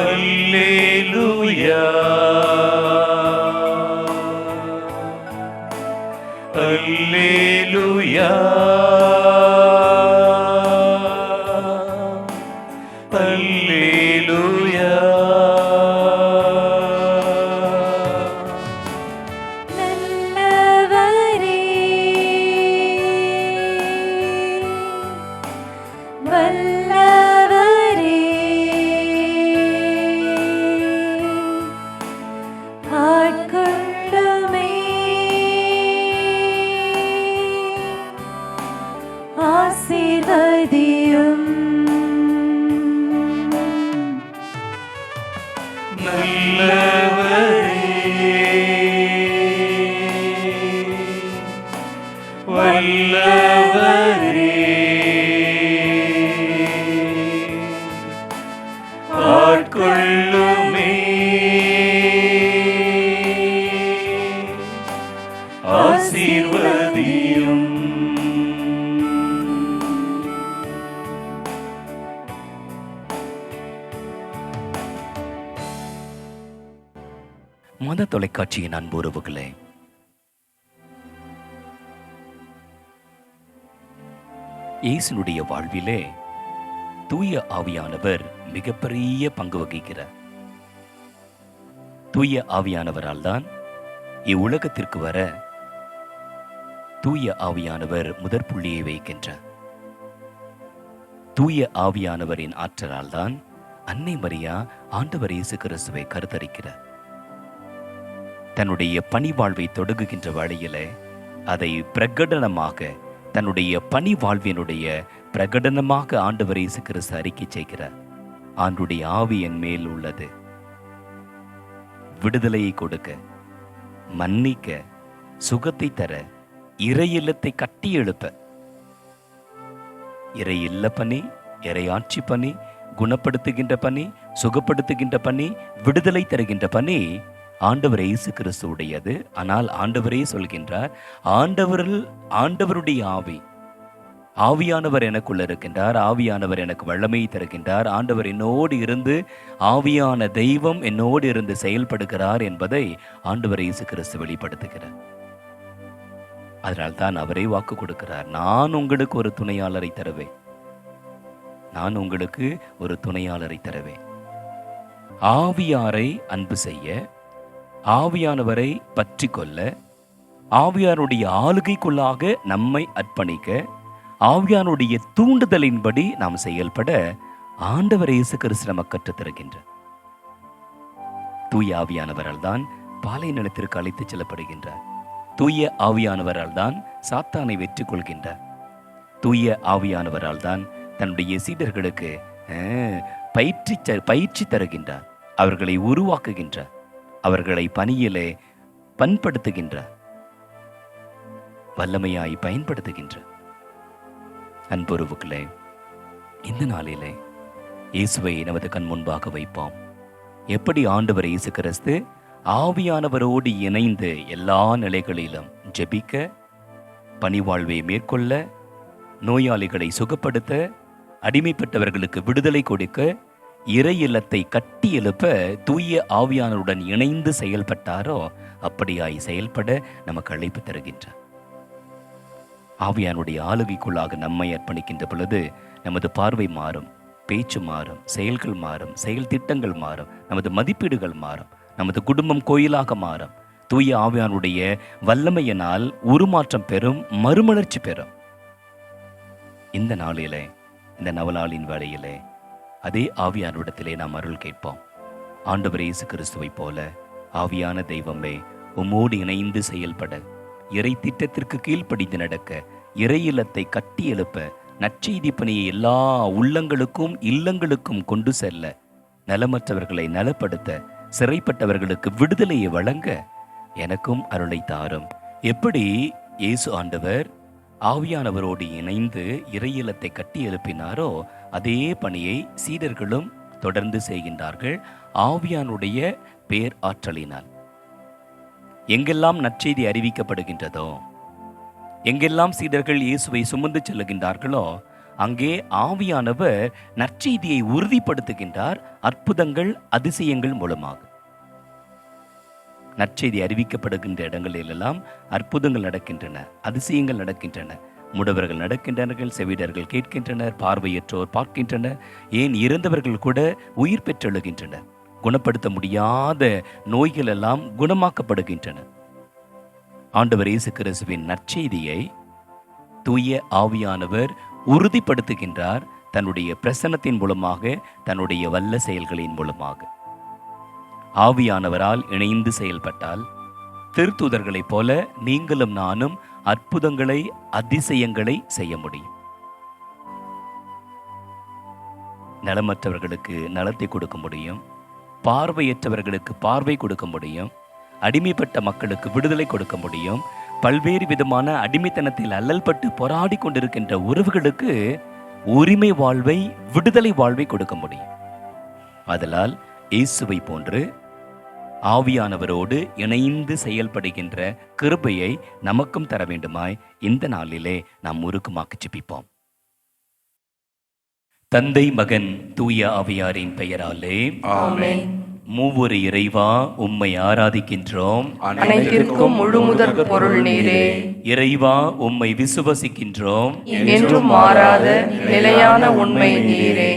அல்லேலூயா, அல்லேலூயா, அல்லேலூயா. நல்லவரே, வல்லவரே, ஆட்கொள்ளுமே, ஆசீர்வதியும். நல்லவரே, வல்லவரே, ஆட்கொள்ளுமே, ஆசீர்வதியும். மத தொலைக்காட்சியின் அன்பு உறவுகளே, இயேசுனுடைய வாழ்விலே தூய ஆவியானவர் மிகப்பெரிய பங்கு வகிக்கிறார். தூய ஆவியானவரால் தான் இவ்வுலகத்திற்கு வர தூய ஆவியானவர் முதற்புள்ளியை வைக்கின்றார். தூய ஆவியானவரின் ஆற்றலால் தான் அன்னை மரியா ஆண்டவர் இயேசு கிறிஸ்துவை கருத்தரிக்கிறார். தன்னுடைய பணி வாழ்வை தொடங்குகின்ற வழியில அதை பிரகடனமாக, தன்னுடைய பணி வாழ்வினுடைய பிரகடனமாக ஆண்டவர் இயேசு கிறிஸ்து அறிக்கை செய்கிறார். ஆண்டுடைய ஆவி என் மேல் உள்ளது, விடுதலையை கொடுக்க, மன்னிக்க, சுகத்தை தர, இறை இல்லத்தை கட்டி எழுப்ப. இறை இல்ல பணி, இறையாட்சி பணி, குணப்படுத்துகின்ற பணி, சுகப்படுத்துகின்ற பணி, விடுதலை தருகின்ற பணி ஆண்டவர் இயேசு கிறிஸ்துவுடையது. ஆனால் ஆண்டவரே சொல்கின்றார், ஆண்டவருடைய ஆவி, ஆவியானவர் எனக்குள்ள இருக்கின்றார், ஆவியானவர் எனக்கு வல்லமையை தருகின்றார், ஆண்டவர் என்னோடு இருந்து, ஆவியான தெய்வம் என்னோடு இருந்து செயல்படுகிறார் என்பதை ஆண்டவர் இயேசு கிறிஸ்து வெளிப்படுத்துகிறார். அதனால்தான் அவரே வாக்கு கொடுக்கிறார், நான் உங்களுக்கு ஒரு துணையாளரை தருவேன், நான் உங்களுக்கு ஒரு துணையாளரை தருவேன். ஆவியாரை அன்பு செய்ய, ஆவியானவரை பற்றி கொள்ள, ஆவியாருடைய ஆளுகைக்குள்ளாக நம்மை அர்ப்பணிக்க, ஆவியானுடைய தூண்டுதலின்படி நாம் செயல்பட ஆண்டவர் இயேசு கிறிஸ்து நமக்கு கற்றுத் தருகின்றார். தூய ஆவியானவரால் தான் பாலை நிலத்திற்கு அழைத்துச் செல்லப்படுகின்றார். தூய ஆவியானவரால் தான் சாத்தானை வெற்றி கொள்கின்றார். தூய ஆவியானவரால் தான் தன்னுடைய சீடர்களுக்கு பயிற்சி தருகின்றார். அவர்களை உருவாக்குகின்றார், அவர்களை பணியிலே பண்படுத்துகின்றார், வல்லமையாய் பயன்படுத்துகின்றார். அன்புறவுகளே, இந்த நாளிலே இயேசுவை நமது கண் முன்பாக வைப்போம். எப்படி ஆண்டவர் இயேசு கிறிஸ்து ஆவியானவரோடு இணைந்து எல்லா நிலைகளிலும் ஜெபிக்க, பணிவாழ்வை மேற்கொள்ள, நோயாளிகளை சுகப்படுத்த, அடிமைப்பட்டவர்களுக்கு விடுதலை கொடுக்க, இறை இல்லத்தை கட்டி எழுப்ப தூய ஆவியானவருடன் இணைந்து செயல்பட்டாரோ அப்படியாய் செயல்பட நமக்கு அழைப்பு தருகின்றார். ஆவியானுடைய ஆளுகைக்குள்ளாக நம்மை அர்ப்பணிக்கின்ற பொழுது நமது பார்வை மாறும், பேச்சு மாறும், செயல்கள் மாறும், செயல் திட்டங்கள் மாறும், நமது மதிப்பீடுகள் மாறும், நமது குடும்பம் கோயிலாக மாறும். தூய ஆவியானுடைய வல்லமையினால் உருமாற்றம் பெறும், மறுமலர்ச்சி பெறும். இந்த நாளிலே, இந்த நவநாளின் வேளையிலே அதே ஆவியானிடத்திலே நாம் அருள் கேட்போம். ஆண்டவர் இயேசு கிறிஸ்துவை போல ஆவியான தெய்வமே, உம்மோடு இணைந்து செயல்பட, இறை திட்டத்திற்கு கீழ்ப்படிந்து நடக்க, இறை இல்லத்தை கட்டி எழுப்ப, நற்செய்தி பணியை எல்லா உள்ளங்களுக்கும் இல்லங்களுக்கும் கொண்டு செல்ல, நலமற்றவர்களை நலப்படுத்த, சிறைப்பட்டவர்களுக்கு விடுதலையை வழங்க எனக்கும் அருளை தாரும். எப்படி இயேசு ஆண்டவர் ஆவியானவரோடு இணைந்து இறை இல்லத்தை கட்டி எழுப்பினாரோ அதே பணியை சீடர்களும் தொடர்ந்து செய்கின்றார்கள் ஆவியானுடைய பேர் ஆற்றலினால். எங்கெல்லாம் நற்செய்தி அறிவிக்கப்படுகின்றதோ, எங்கெல்லாம் சீடர்கள் இயேசுவை சுமந்து செல்லுகின்றார்களோ அங்கே ஆவியானவர் நற்செய்தியை உறுதிப்படுத்துகின்றார் அற்புதங்கள் அதிசயங்கள் மூலமாக. நற்செய்தி அறிவிக்கப்படுகின்ற இடங்களிலெல்லாம் அற்புதங்கள் நடக்கின்றன, அதிசயங்கள் நடக்கின்றன. முடவர்கள் நடக்கின்றனர், செவிடர்கள் கேட்கின்றனர், பார்வையற்றோர் பார்க்கின்றனர், ஏன் இறந்தவர்கள் கூட உயிர் பெற்றெழுகின்றனர். குணப்படுத்த முடியாத நோய்கள் எல்லாம் குணமாக்கப்படுகின்றன. ஆண்டவர் இயேசு கிறிஸ்துவின் நற்செய்தியை தூய ஆவியானவர் உறுதிப்படுத்துகின்றார் தன்னுடைய பிரசன்னத்தின் மூலமாக, தன்னுடைய வல்ல செயல்களின் மூலமாக. ஆவியானவரால் இணைந்து செயல்பட்டால் திருத்தூதர்களைப் போல நீங்களும் நானும் அற்புதங்களை அதிசயங்களை செய்ய முடியும். நலமற்றவர்களுக்கு நலத்தை கொடுக்க முடியும், பார்வையற்றவர்களுக்கு பார்வை கொடுக்க முடியும், அடிமைப்பட்ட மக்களுக்கு விடுதலை கொடுக்க முடியும். பல்வேறு விதமான அடிமைத்தனத்தில் அல்லல்பட்டு போராடி கொண்டிருக்கின்ற உறவுகளுக்கு உரிமை வாழ்வை, விடுதலை வாழ்வை கொடுக்க முடியும். ஆதலால் இயேசுவை போன்று ஆவியானவரோடு இணைந்து செயல்படுகின்ற கிருபையை நமக்கும் தர வேண்டுமாய் இந்த நாளிலே நாம் உருக்கமாக்கி ஜெபிப்போம். தந்தை, மகன், தூய ஆவியாரின் பெயராலே ஆமென். மூவொரு இறைவா, உம்மை ஆராதிக்கின்றோம். அனைத்திற்கும் முழுமுதற் பொருள் நீரே. இறைவா, உம்மை விசுவசிக்கின்றோம். என்றும் மாறாத நிலையான உண்மை நீரே.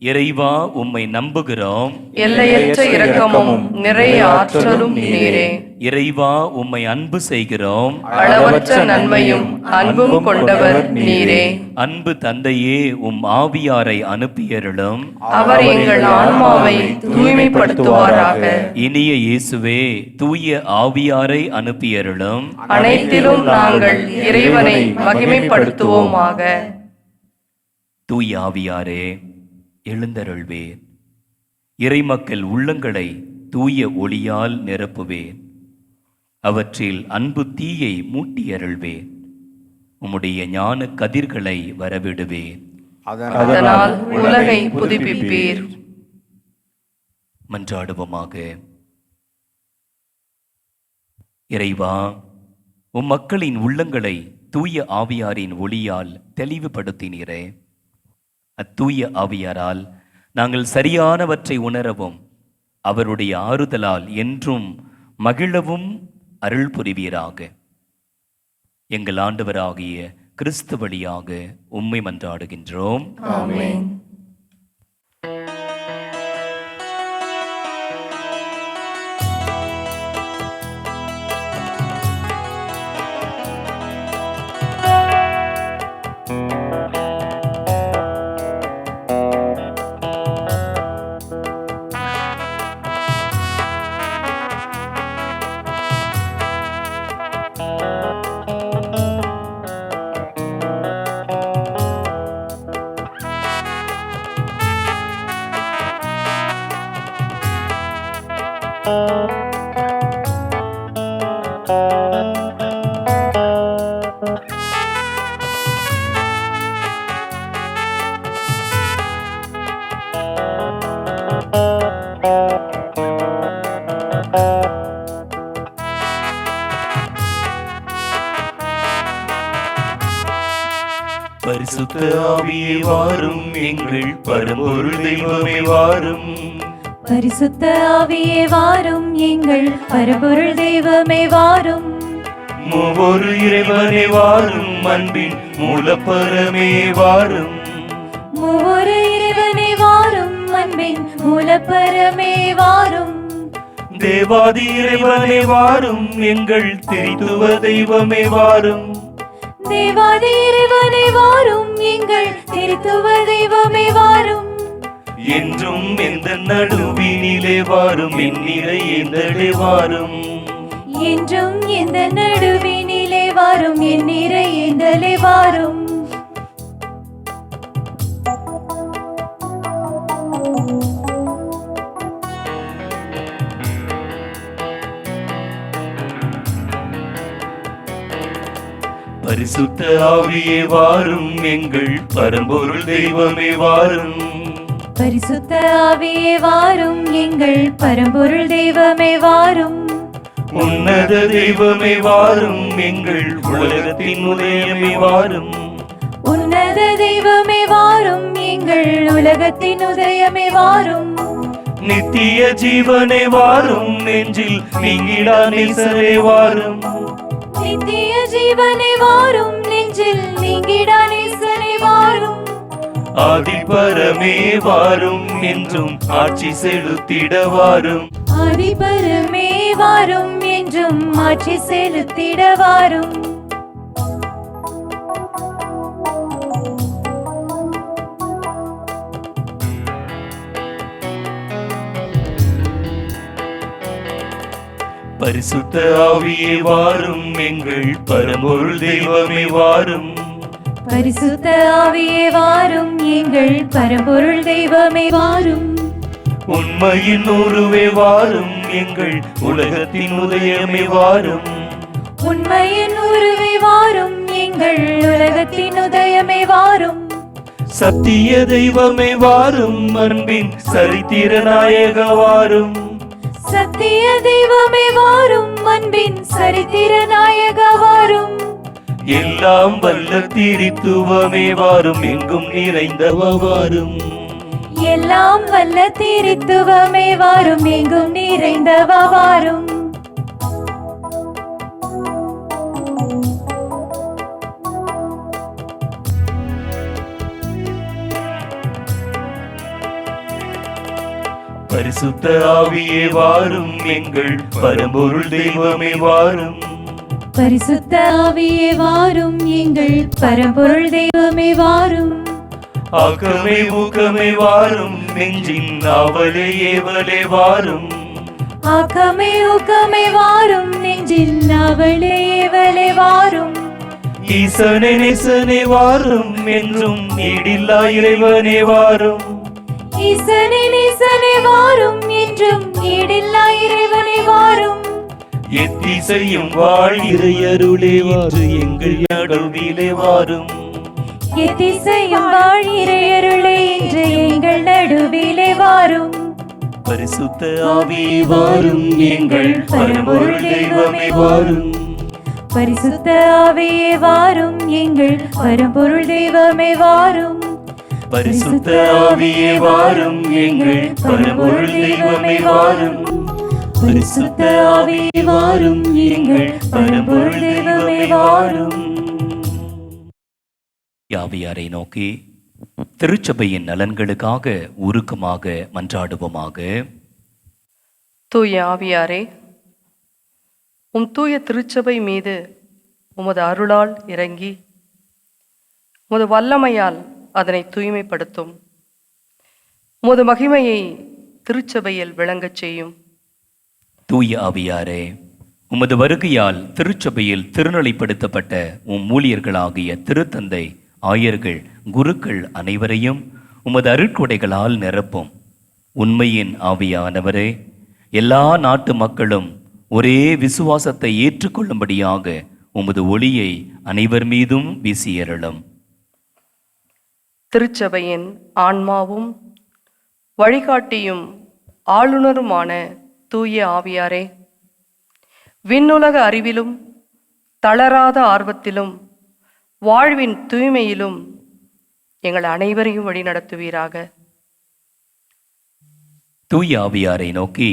இறைவா, உம்மை நம்புகிறோம். எல்லையற்ற இரக்கமும் நிறைய ஆற்றலும் நீரே. இறைவா, உம்மை அன்பு செய்கிறோம். அளவற்ற நன்மையும் அன்பும் கொண்டவர் நீரே. அன்பு தந்தையே, உம் ஆவியாரை அனுப்பியருளும். அவர் எங்கள் ஆன்மாவை தூய்மைப்படுத்துவாராக. இனிய இயேசுவே, தூய ஆவியாரை அனுப்பியருளும். அனைத்திலும் நாங்கள் இறைவனை மகிமைப்படுத்துவோமாக. தூய ஆவியாரே, எழுந்தருள்வேன். இறைமக்கள் உள்ளங்களை தூய ஒளியால் நிரப்புவேன். அவற்றில் அன்பு தீயை மூட்டியருள்வேன். உம்முடைய ஞான கதிர்களை வரவிடுவேன். அதனால் உலகை புதுப்பிப்பீர். மன்றாடுவோமாக. இறைவா, உம் மக்களின் உள்ளங்களை தூய ஆவியாரின் ஒளியால் தெளிவுபடுத்தினீரே. அத்தூய ஆவியாரால் நாங்கள் சரியானவற்றை உணரவும், அவருடைய ஆறுதலால் என்றும் மகிழவும் அருள் புரிவீராக. எங்கள் ஆண்டவராகிய கிறிஸ்து வழியாக உம்மை மன்றாடுகின்றோம். ஆமென். பரிசுத்த ஆவியே வாரும், எங்கள் பரம்பொருள் தெய்வமே வாரும். பரிசுத்த ஆவியே வாரும், எங்கள் பரம்பொருள் தெய்வமே வாரும். மூவொரு இறைவனே வாரும், அன்பின் மூலப்பரமே வாரும். மூவொரு இறைவனே வாரும், அன்பின் மூலப்பரமே வாரும். தேவாதி இறைவனே வாரும், எங்கள் திரித்துவ தெய்வமே வாரும். தேவாதி இறைவனே வாரும், எங்கள் திருத்துவ தெய்வமே வாரும். என்றும் எந்த நடுவினிலே வாரும், என்னிலை எந்தடே வாரும். என்றும் எந்த நடுவினிலே வாரும், என் நிறை எந்தலே வாரும். பரிசுத்த ஆவியே வாரும், எங்கள் பரம்பொருள் தெய்வமே வாரும். பரிசுத்த ஆவியே வாரும், எங்கள் பரம்பொருள் தெய்வமே வாரும். உன்னத தெய்வமே வாரும், எங்கள் உலகத்தின் உதயமே வாரும். உன்னத தெய்வமே வாரும், எங்கள் உலகத்தின் உதயமே வாரும். நித்திய ஜீவனே வாரும், நெஞ்சில் நீங்கிடா நேசரே வாரும். நித்திய ஜீவனை வாரும், நெஞ்சில் நீங்கிடா நேசனை வாரும். ஆதிபரமே வாரும், என்றும் ஆட்சி செலுத்திட வாரும். ஆதிபரமே வாரும், என்றும் ஆட்சி செலுத்திட வாரும். பரிசுத்த ஆவியே வாரும், எங்கள் பரம்பொருள் தெய்வமே வாரும். பரிசுத்த ஆவியே வாரும், எங்கள் பரம்பொருள் தெய்வமே வாரும். உண்மையின் உருவே வாரும், எங்கள் உலகத்தின் உதயமே வாரும். உண்மையின் உருவே வாரும், எங்கள் உலகத்தின் உதயமே வாரும். சத்திய தெய்வமே வாரும், அன்பின் சரித்திர நாயக வாரும். சத்திய தெய்வமே வாரும், அன்பின் சரித்திர நாயக வாரும். எல்லாம் வல்ல திரித்துவமே வாரும், எங்கும் நிறைந்தவ வாரும். எல்லாம் வல்ல திரித்துவமே வாரும், எங்கும் நிறைந்தவ வாரும். பரிசுத்த ஆவியே வாரும், எங்கள் பரம்பொருள் தெய்வமே வாரும். பரிசுத்த ஆவியே வாரும், எங்கள் பரம்பொருள் தெய்வமே வாரும். ஆக்கமே ஊக்கமே வாரும், நெஞ்சின் ஆவலே ஏவலே வாரும். ஆக்கமே ஊக்கமே வாரும், நெஞ்சில் அவளே ஏவலே வாரும். ஈசனே நேசனே வாரும், என்றும் ஈடில்லா இறைவனே வாரும். ஈசனே நேசனே வாரும், என்றும் ஈடில்லா இறைவனே வாரும். எத்திசையும் வாழ் இறையருளே வாரு, எங்கள் நடுவிலே வாரும். எத்திசையும் வாழ் இறையருளே இன்று எங்கள் நடுவிலே வாரும். பரிசுத்த ஆவியே வாரும், எங்கள் பரம்பொருள் தெய்வமே வாரும். பரிசுத்த ஆவியே வாரும், எங்கள் பரம்பொருள் தெய்வமே வாரும். பரிசுத்த ஆவியே வாரும், எங்கள் பரம்பொருள் தெய்வமே வாரும். பரிசுத்த ஆவியே வாரும், எங்கள் பரம்பொருள் தெய்வமே வாரும். ஆவியாரை நோக்கி திருச்சபையின் நலன்களுக்காக உருக்கமாக மன்றாடுவோமாக. தூய ஆவியாரே, உம் தூய திருச்சபை மீது உமது அருளால் இறங்கி உமது வல்லமையால் அதனை தூய்மைப்படுத்தும். உமது மகிமையை திருச்சபையில் விளங்கச் செய்யும். தூய ஆவியாரே, உமது வருகையால் திருச்சபையில் திருநிலைப்படுத்தப்பட்ட உம் ஊழியர்களாகிய திருத்தந்தை, ஆயர்கள், குருக்கள் அனைவரையும் உமது அருட்கொடைகளால் நிரப்பும். உண்மையின் ஆவியானவரே, எல்லா நாட்டு மக்களும் ஒரே விசுவாசத்தை ஏற்றுக்கொள்ளும்படியாக உமது ஒளியை அனைவர் மீதும் வீசியருளும். திருச்சபையின் ஆன்மாவும் வழிகாட்டியும் ஆளுநருமான தூய ஆவியாரே, விண்ணுலக அறிவிலும் தளராத ஆர்வத்திலும் வாழ்வின் தூய்மையிலும் எங்கள் அனைவரையும் வழிநடத்துவீராக. தூய ஆவியாரை நோக்கி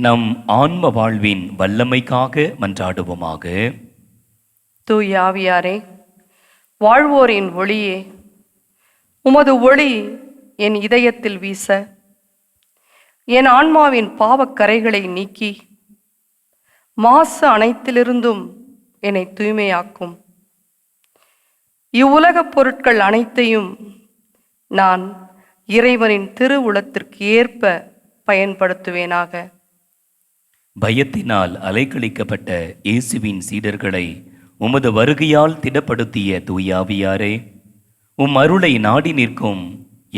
நம் ஆன்ம வாழ்வின் வல்லமைக்காக மன்றாடுவோமாக. தூய ஆவியாரே, வாழ்வோரின் ஒளியே, உமது ஒளி என் இதயத்தில் வீச என் ஆன்மாவின் பாவக்கரைகளை நீக்கி மாசு அனைத்திலிருந்தும் என்னை தூய்மையாக்கும். இவ்வுலகப் பொருட்கள் அனைத்தையும் நான் இறைவனின் திருவுளத்திற்கு ஏற்ப பயன்படுத்துவேனாக. பயத்தினால் அலைக்கழிக்கப்பட்ட இயேசுவின் சீடர்களை உமது வருகையால் திடப்படுத்திய தூயாவியாரே, உம் அருளை நாடி நிற்கும்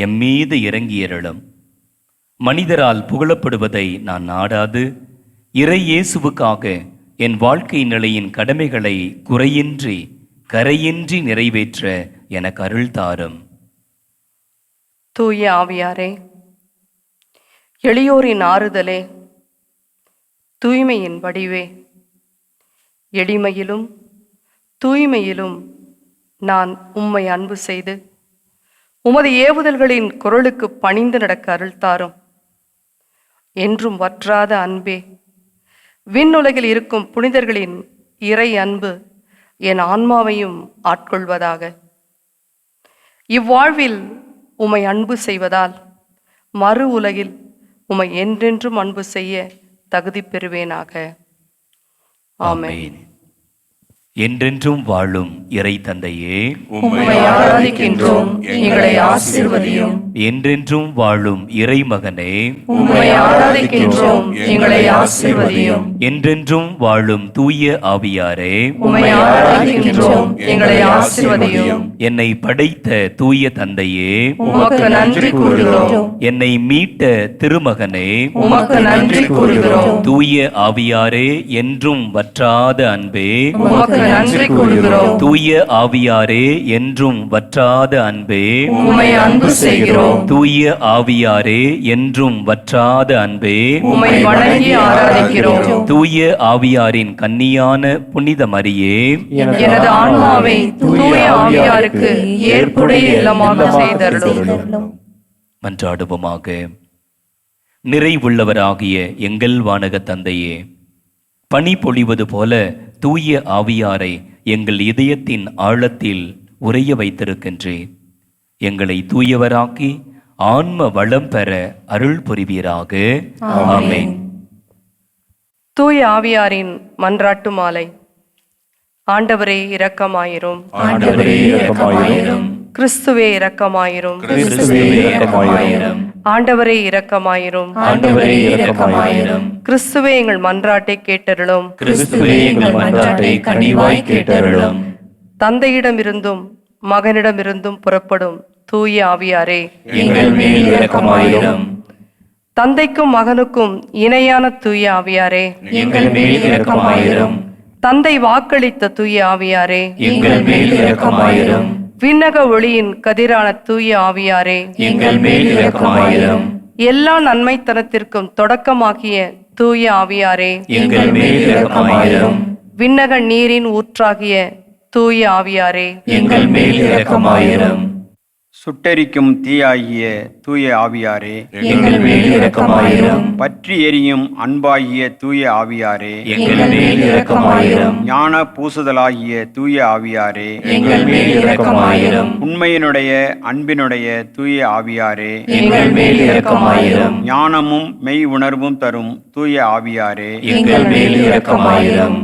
எம்மீது இறங்கியருளும். மனிதரால் புகழப்படுவதை நான் நாடாது இறை இயேசுவுக்காக என் வாழ்க்கை நிலையின் கடமைகளை குறையின்றி கரையின்றி நிறைவேற்ற எனக்கு அருள் தாரும். தூய ஆவியாரே, எளியோரின் ஆறுதலே, தூய்மையின் வடிவே, எளிமையிலும் தூய்மையிலும் நான் உம்மை அன்பு செய்து உமது ஏவுதல்களின் குரலுக்கு பணிந்து நடக்க அருள் தாரும். என்றும் வற்றாத அன்பே, விண்ணுலகில் இருக்கும் புனிதர்களின் இறை அன்பு என் ஆன்மாவையும் ஆட்கொள்வதாக. இவ்வாழ்வில் உம்மை அன்பு செய்வதால் மறு உலகில் உம்மை என்றென்றும் அன்பு செய்ய தகுதி பெறுவேனாக. ஆமென். என்றென்றும் வாழும் இறை தந்தையே, உம்மை ஆராதிக்கின்றோம், எங்களை ஆசீர்வதியும். என்றென்றும் வாழும் இறை மகனே, உம்மை ஆராதிக்கின்றோம், எங்களை ஆசீர்வதியும். என்றென்றும் வாழும் தூய ஆவியாரே, உம்மை ஆராதிக்கின்றோம், எங்களை ஆசீர்வதியும். என்னை படைத்த தூய தந்தையே, உமக்கு நன்றி கூறுகிறோம். என்னை மீட்ட திருமகனே, உமக்கு நன்றி கூறுகிறோம். தூய ஆவியாரே, என்றும் வற்றாத அன்பே, உமக்கு நன்றி கூறுகிறோம். தூய ஆவியாரே, என்றும் வற்றாத அன்பே, உம்மை அன்பு செய்கிறோம். தூய ஆவியாரே, என்றும் வற்றாத அன்பே, உம்மை வணங்கி ஆராதிக்கிறோம். தூய ஆவியாரின் கன்னியான புனித மரியே, எனது ஆன்மாவை தூய ஆவியாருக்கு ஏற்புடைய இல்லமாக செய்தருளும். மன்றாடுவோமாக. நிறைவுள்ளவராகிய எங்கள் வானக தந்தையே, பனி பொழிவது போல தூய ஆவியாரை எங்கள் இதயத்தின் ஆழத்தில் உறைய வைத்திருக்கின்றேன். எங்களை தூயவராக்கி ஆன்ம வளம் பெற அருள் புரிவீராக. ஆமென். தூய ஆவியாரின் மன்றாட்டு மாலை. ஆண்டவரே இரக்கமாயிரும். ஆண்டவரே இரக்கமாயிரும். கிறிஸ்துவே இரக்கமாயிரும். கிறிஸ்துவே இரக்கமாயிரும். ஆண்டவரே இரக்கமாயிரும். ஆண்டவரே இரக்கமாயிரும். கிறிஸ்துவே எங்கள் மன்றாட்டை கேட்டருளும். கிறிஸ்துவே எங்கள் மன்றாட்டை கனிவாய் கேட்டருளும். தந்தையிடமிருந்தும் மகனிடமிருந்தும் புறப்படும் தூய ஆவியாரே, எங்கள் மேல் இரக்கமாயிரும். தந்தைக்கும் மகனுக்கும் இணையான தூய ஆவியாரே, எங்கள் மேல் இரக்கமாயிரும். தந்தை வாக்களித்த தூய ஆவியாரே, எங்கள் மேல் இரக்கமாயிரும். விண்ணக ஒளியின் கதிரான தூய ஆவியாரே, எங்கள் மேல் இரக்கமாயிரும். எல்லா நன்மைத்தனத்திற்கும் தொடக்கமாகிய தூய ஆவியாரே, எங்கள் மேல் இரக்கமாயிரும். விண்ணக நீரின் ஊற்றாகிய தூய ஆவியாரே, எங்கள் மேல் இரக்கமாயிரும். சுட்டெரிக்கும் தீயாகிய தூய ஆவியாரே, எங்கள் மேல் இரக்கமாயிரும். பற்றி எரியும் அன்பாகிய தூய ஆவியாரே, எங்கள் மேல் இரக்கமாயிரும். ஞான பூசுதலாகிய தூய ஆவியாரே, எங்கள் மேல் இரக்கமாயிரும். உண்மையினுடைய அன்பினுடைய தூய ஆவியாரே, எங்கள் மேல் இரக்கமாயிரும். ஞானமும் மெய் உணர்வும் தரும் தூய ஆவியாரே, எங்கள் மேல் இரக்கமாயிரும்.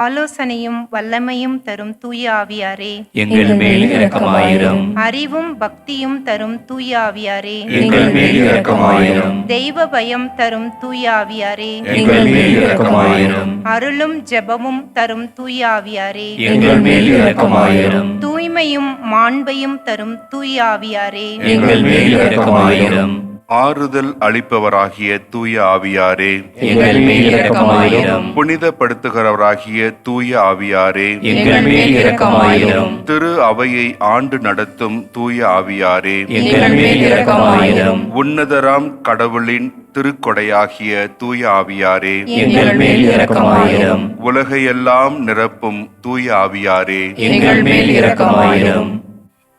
ஆலோசனையும் வல்லமையும் தரும் தூய ஆவியாரே, எங்கள் மேல் இரக்கமாயிரும். அறிவும் பக்தியும் தரும் தூய ஆவியாரே, எங்கள் மேல் இரக்கமாயிரும். தெய்வ பயம் தரும் தூய ஆவியாரே, எங்கள் மேல் இரக்கமாயிரும். அருளும் ஜெபமும் தரும் தூய ஆவியாரே, எங்கள் மேல் இரக்கமாயிரும். தூய்மையும் மாண்பையும் தரும் தூய ஆவியாரே, எங்கள் மேல் இரக்கமாயிரும். ஆறுதல் அளிப்பவராகிய தூய ஆவியாரே, எங்கள் மேல் இரக்கமாயிரும். புனிதப்படுத்துகிறவராகிய தூய ஆவியாரே, எங்கள் மேல் இரக்கமாயிரும். திரு அவையை ஆண்டு நடத்தும் தூய ஆவியாரே, எங்கள் மேல் இரக்கமாயிரும். உன்னதராம் கடவுளின் திருக்கொடையாகிய தூய ஆவியாரே, எங்கள் மேல் இரக்கமாயிரும். உலகையெல்லாம் நிரப்பும் தூய ஆவியாரே, எங்கள் மேல் இரக்கமாயிரும்.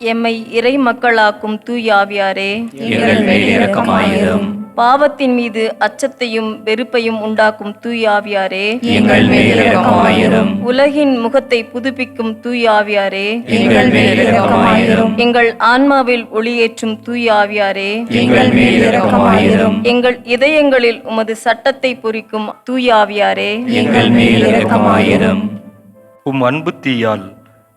எம்மை இறை மக்களாக்கும் தூய ஆவியாரே, எங்கள் மேல் இரக்கமாயிரும். பாவத்தின் மீது அச்சத்தையும் வெறுப்பையும் உண்டாக்கும் தூய ஆவியாரே, எங்கள் மேல் இரக்கமாயிரும். உலகின் முகத்தை புதுப்பிக்கும் தூய ஆவியாரே, எங்கள் மேல் இரக்கமாயிரும். எங்கள் ஆன்மாவில் ஒளியேற்றும் தூய ஆவியாரே, எங்கள் மேல் இரக்கமாயிரும். எங்கள் இதயங்களில் உமது சட்டத்தை பொறிக்கும் தூய ஆவியாரே, எங்கள் மேல் இரக்கமாயிரும். உம் அன்பு தீயால்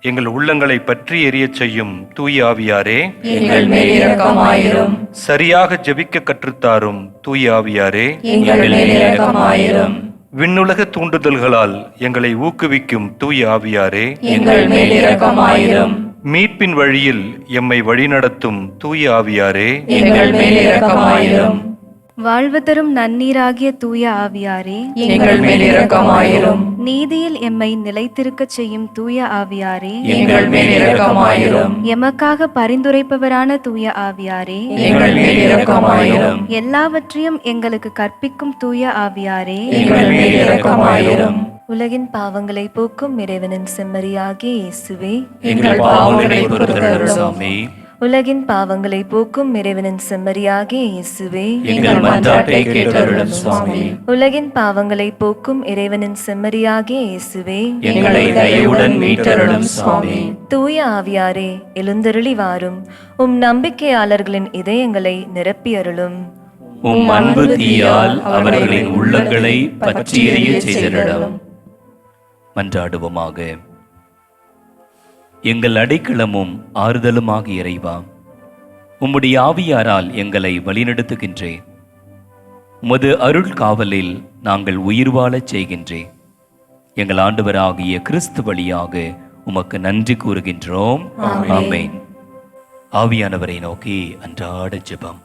எங்கள் உள்ளங்களை பற்றி எரியச் செய்யும் தூய ஆவியாரே, எங்கள் மேல் இரக்கமாயிரும். சரியாக ஜெபிக்க கற்றுத்தாரும் தூய ஆவியாரே, எங்கள் மேல் இரக்கமாயிரும். விண்ணுலக தூண்டுதல்களால் எங்களை ஊக்குவிக்கும் தூய ஆவியாரே, எங்கள் மேல் இரக்கமாயிரும். மீட்பின் வழியில் எம்மை வழிநடத்தும் தூய ஆவியாரே, எங்கள் மேல் இரக்கமாயிரும். வாழ்வு தரும் நன்னீராகிய தூய ஆவியாரே, எங்கள் மேல் இரக்கமாயிரும். நீதியில் எம்மை நிலைத்திருக்கச் செய்யும் தூய ஆவியாரே, எங்கள் மேல் இரக்கமாயிரும். எமக்காக பரிந்துரைப்பவரான தூய ஆவியாரே, எங்கள் மேல் இரக்கமாயிரும். எல்லாவற்றையும் எங்களுக்கு கற்பிக்கும் தூய ஆவியாரே, எங்கள் மேல் இரக்கமாயிரும். உலகின் பாவங்களை போக்கும் இறைவனின் செம்மறியாகிய இயேசுவே, எங்கள் பாவங்களை பொறுத்தருளும் சுவாமி. உலகின் பாவங்களை போக்கும் இறைவனின் செம்மறியாகிய இயேசுவே, எங்கள் மன்றாட்டை கேட்டருளும் சுவாமி. உலகின் பாவங்களை போக்கும் இறைவனின் செம்மறியாகிய இயேசுவே, எங்களை தயவுடன் மீட்டருளும் சுவாமி. தூய ஆவியாரே, எழுந்தருளி வாரும். உம் நம்பிக்கையாளர்களின் இதயங்களை நிரப்பியருளும். உம் அன்பு தீயால் அவர்களின் உள்ளங்களை பற்றி எரிய செய்திடலாம். மன்றாடுவோமாக. எங்கள் அடைக்கலமும் ஆறுதலுமாக இறைவா, உம்முடைய ஆவியாரால் எங்களை வழிநடத்துகின்றேன். உமது அருள் காவலில் நாங்கள் உயிர் வாழச் செய்கின்றேன். எங்கள் ஆண்டவராகிய கிறிஸ்து வழியாக உமக்கு நன்றி கூறுகின்றோம். ஆமென். ஆவியானவரை நோக்கி அன்றாட ஜெபம்.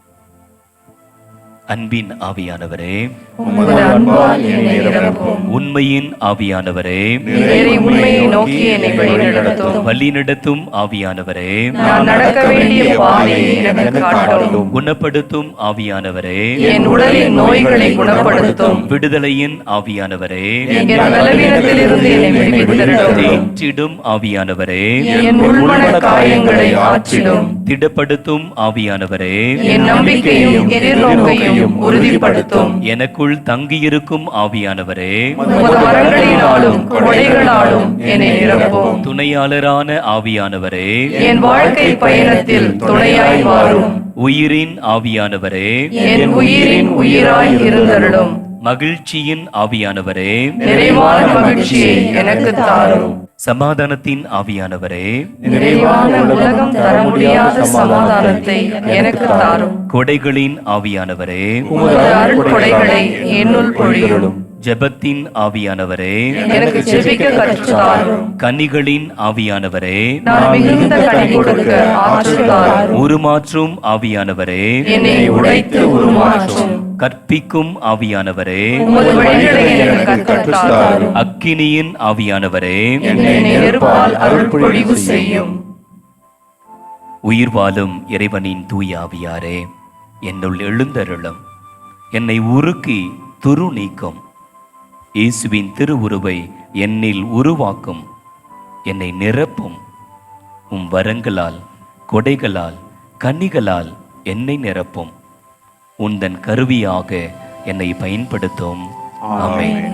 அன்பின் ஆவியானவரே, உமது அன்பால் என்னை நிரப்பும். உண்மையின் ஆவியானவரே, நிறைய உண்மையை நோக்கி என்னை வழிநடத்தும். வழிநடத்தும் ஆவியானவரே, நான் நடக்க வேண்டிய பாதையை எனக்கு காட்டும். குணப்படுத்தும் ஆவியானவரே, என் உடலின் நோய்களை குணப்படுத்தும். விடுதலையின் ஆவியானவரே, என் பலவீனத்திலிருந்து என்னை விடுவித்தருளும். தேற்றிடும் ஆவியானவரே, என் உள்மன காயங்களை ஆற்றிடும். திடப்படுத்தும் ஆவியானவரே, என் நம்பிக்கையும் எதிர்நோக்கையும் உறுதிப்படுத்தும். எனக்குள் தங்கியிருக்கும் ஆவியானவரே, உமது வரங்களினாலும் கொடைகளாலும் என்னை நிரப்பும். துணையாளரான ஆவியானவரே, என் வாழ்க்கை பயணத்தில் துணையாய் வாரும். உயிரின் ஆவியானவரே, என் உயிரின் உயிராய் இருந்தருளும். மகிழ்ச்சியின் ஆவியானவரே, நிறைவான மகிழ்ச்சியை எனக்கு தாரும். சமாதானத்தின் ஆவியானவரே, நிறைவான உலகம் தர முடியாத சமாதானத்தை எனக்கு தாரும். கொடைகளின் ஆவியானவரே, உமது அருள் கொடைகளை என்னுள் பொழியும். ஜெபத்தின் ஆவியானவரே, எனக்கு ஜெபிக்க கற்றுத் தாரும். கன்னிகளின் ஆவியானவரே, நான் மிகுந்த கனி கொடுக்க ஆற்றல் தாரும். உருமாற்றும் ஆவியானவரே, என்னை உடைத்து உருமாற்றும். கற்பிக்கும் ஆவியானவரே, உமது வழிகளை எனக்கு கற்றுத் தாரும். அக்கினியின் ஆவியானவரே, என்னை நெருப்பால் அருள் பொழிவு செய்யும். உயிர் வாழும் இறைவனின் தூய ஆவியாரே, என்னுள் எழுந்தருளும். என்னை உருக்கி துரு நீக்கும். இயேசுவின் திருவுருவை என்னில் உருவாக்கும். என்னை நிரப்பும். உம் வரங்களால், கொடைகளால், கன்னிகளால் என்னை நிரப்பும். உந்தன் கருவியாக என்னை பயன்படுத்தும். ஆமென்.